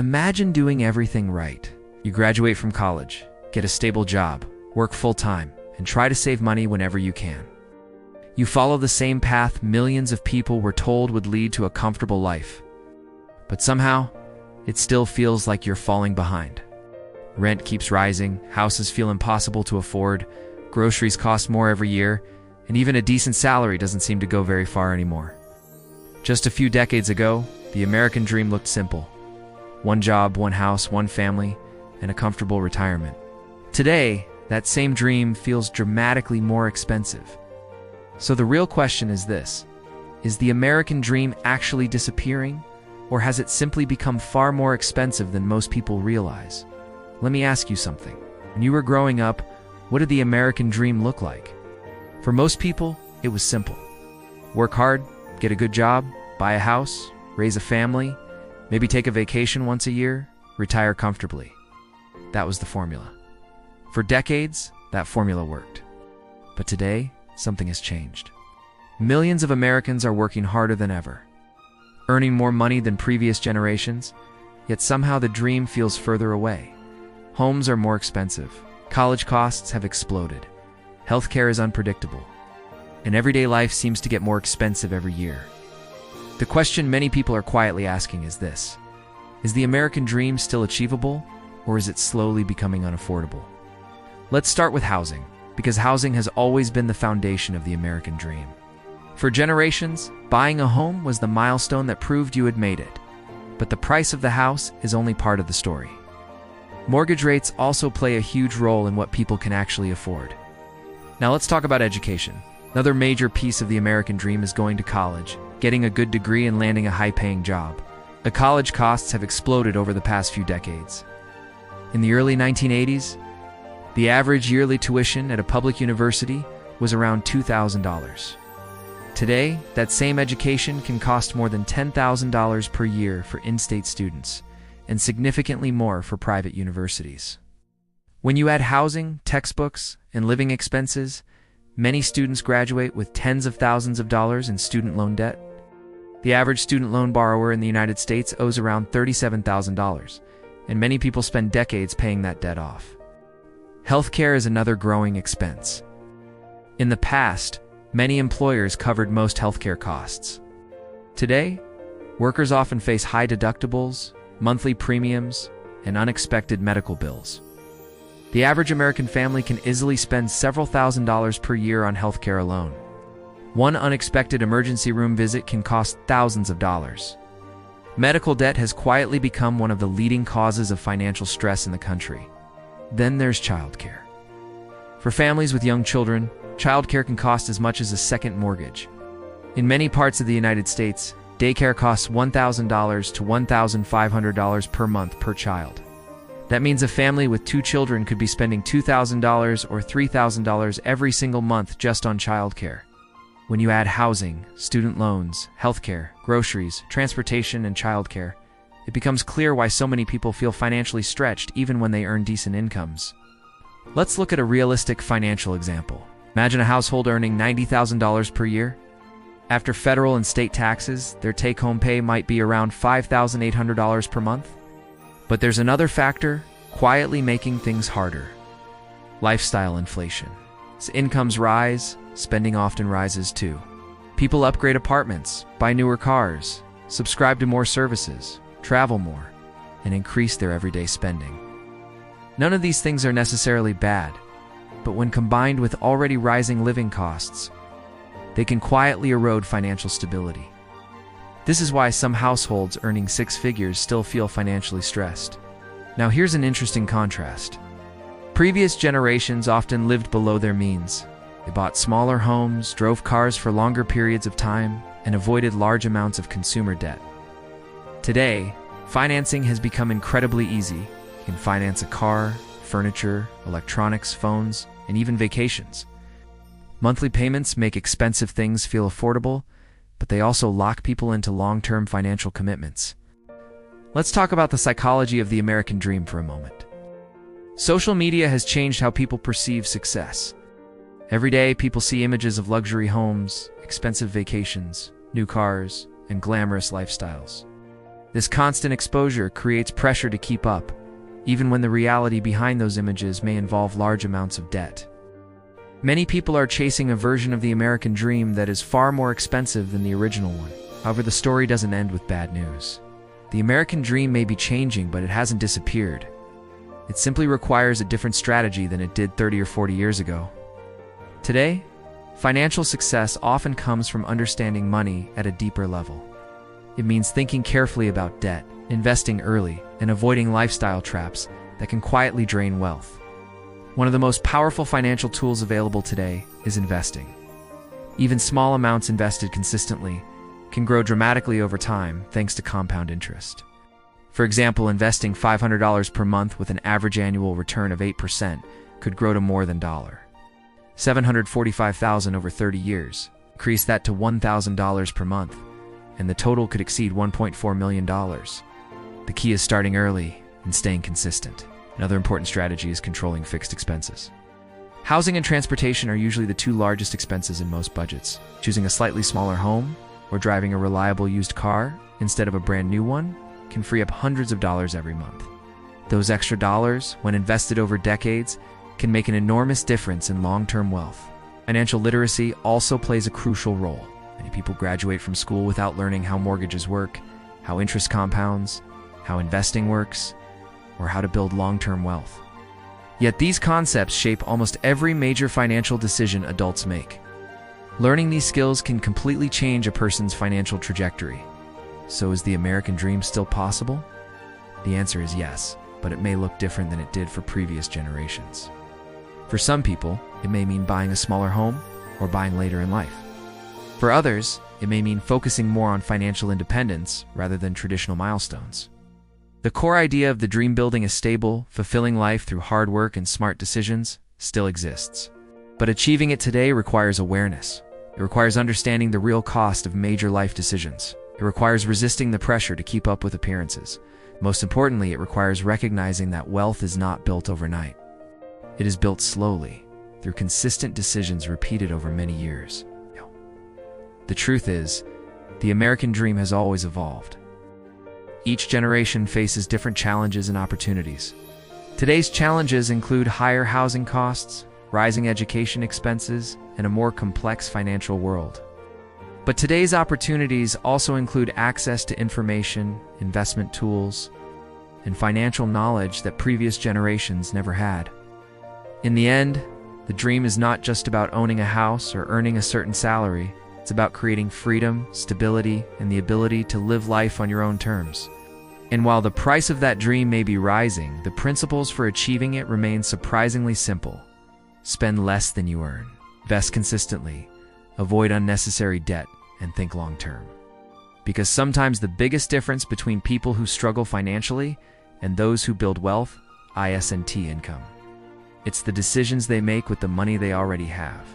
Imagine doing everything right. You graduate from college, get a stable job, work full-time, and try to save money whenever you can. You follow the same path millions of people were told would lead to a comfortable life. But somehow, it still feels like you're falling behind. Rent keeps rising, houses feel impossible to afford, groceries cost more every year, and even a decent salary doesn't seem to go very far anymore. Just a few decades ago, the American dream looked simple. One job, one house, one family, and a comfortable retirement. Today, that same dream feels dramatically more expensive. So the real question is this: is the American dream actually disappearing, or has it simply become far more expensive than most people realize? Let me ask you something. When you were growing up, what did the American dream look like? For most people, it was simple. Work hard, get a good job, buy a house, raise a family, maybe take a vacation once a year, retire comfortably. That was the formula. For decades, that formula worked. But today, something has changed. Millions of Americans are working harder than ever, earning more money than previous generations, yet somehow the dream feels further away. Homes are more expensive, college costs have exploded, healthcare is unpredictable, and everyday life seems to get more expensive every year. The question many people are quietly asking is this: is the American dream still achievable, or is it slowly becoming unaffordable? Let's start with housing, because housing has always been the foundation of the American dream. For generations, buying a home was the milestone that proved you had made it. But the price of the house is only part of the story. Mortgage rates also play a huge role in what people can actually afford. Now let's talk about education. Another major piece of the American dream is going to college, getting a good degree and landing a high-paying job. The college costs have exploded over the past few decades. In the early 1980s, the average yearly tuition at a public university was around $2,000. Today, that same education can cost more than $10,000 per year for in-state students, and significantly more for private universities. When you add housing, textbooks, and living expenses, many students graduate with tens of thousands of dollars in student loan debt. The average student loan borrower in the United States owes around $37,000, and many people spend decades paying that debt off. Healthcare is another growing expense. In the past, many employers covered most healthcare costs. Today, workers often face high deductibles, monthly premiums, and unexpected medical bills. The average American family can easily spend several $1,000s per year on healthcare alone. One unexpected emergency room visit can cost thousands of dollars. Medical debt has quietly become one of the leading causes of financial stress in the country. Then there's childcare. For families with young children, childcare can cost as much as a second mortgage. In many parts of the United States, daycare costs $1,000 to $1,500 per month per child. That means a family with 2 children could be spending $2,000 or $3,000 every single month just on childcare. When you add housing, student loans, healthcare, groceries, transportation, and childcare, it becomes clear why so many people feel financially stretched even when they earn decent incomes. Let's look at a realistic financial example. Imagine a household earning $90,000 per year. After federal and state taxes, their take-home pay might be around $5,800 per month. But there's another factor quietly making things harder: lifestyle inflation. As incomes rise, spending often rises too. People upgrade apartments, buy newer cars, subscribe to more services, travel more, and increase their everyday spending. None of these things are necessarily bad, but when combined with already rising living costs, they can quietly erode financial stability. This is why some households earning 6 figures still feel financially stressed. Now here's an interesting contrast. Previous generations often lived below their means. They bought smaller homes, drove cars for longer periods of time, and avoided large amounts of consumer debt. Today, financing has become incredibly easy. You can finance a car, furniture, electronics, phones, and even vacations. Monthly payments make expensive things feel affordable, but they also lock people into long-term financial commitments. Let's talk about the psychology of the American dream for a moment. Social media has changed how people perceive success. Every day, people see images of luxury homes, expensive vacations, new cars, and glamorous lifestyles. This constant exposure creates pressure to keep up, even when the reality behind those images may involve large amounts of debt. Many people are chasing a version of the American dream that is far more expensive than the original one. However, the story doesn't end with bad news. The American dream may be changing, but it hasn't disappeared. It simply requires a different strategy than it did 30 or 40 years ago. Today, financial success often comes from understanding money at a deeper level. It means thinking carefully about debt, investing early, and avoiding lifestyle traps that can quietly drain wealth. One of the most powerful financial tools available today is investing. Even small amounts invested consistently can grow dramatically over time thanks to compound interest. For example, investing $500 per month with an average annual return of 8% could grow to more than $745,000 over 30 years. Increase that to $1,000 per month, and the total could exceed $1.4 million. The key is starting early and staying consistent. Another important strategy is controlling fixed expenses. Housing and transportation are usually the two largest expenses in most budgets. Choosing a slightly smaller home or driving a reliable used car instead of a brand new one can free up hundreds of dollars every month. Those extra dollars, when invested over decades, can make an enormous difference in long-term wealth. Financial literacy also plays a crucial role. Many people graduate from school without learning how mortgages work, how interest compounds, how investing works, or how to build long-term wealth. Yet these concepts shape almost every major financial decision adults make. Learning these skills can completely change a person's financial trajectory. So is the American dream still possible? The answer is yes, but it may look different than it did for previous generations. For some people, it may mean buying a smaller home or buying later in life. For others, it may mean focusing more on financial independence rather than traditional milestones. The core idea of the dream building a stable, fulfilling life through hard work and smart decisions still exists. But achieving it today requires awareness. It requires understanding the real cost of major life decisions. It requires resisting the pressure to keep up with appearances. Most importantly, it requires recognizing that wealth is not built overnight. It is built slowly, through consistent decisions repeated over many years. The truth is, the American dream has always evolved. Each generation faces different challenges and opportunities. Today's challenges include higher housing costs, rising education expenses, and a more complex financial world. But today's opportunities also include access to information, investment tools, and financial knowledge that previous generations never had. In the end, the dream is not just about owning a house or earning a certain salary. It's about creating freedom, stability, and the ability to live life on your own terms. And while the price of that dream may be rising, the principles for achieving it remain surprisingly simple. Spend less than you earn. Invest consistently. Avoid unnecessary debt, and think long-term. Because sometimes the biggest difference between people who struggle financially and those who build wealth, income. It's the decisions they make with the money they already have.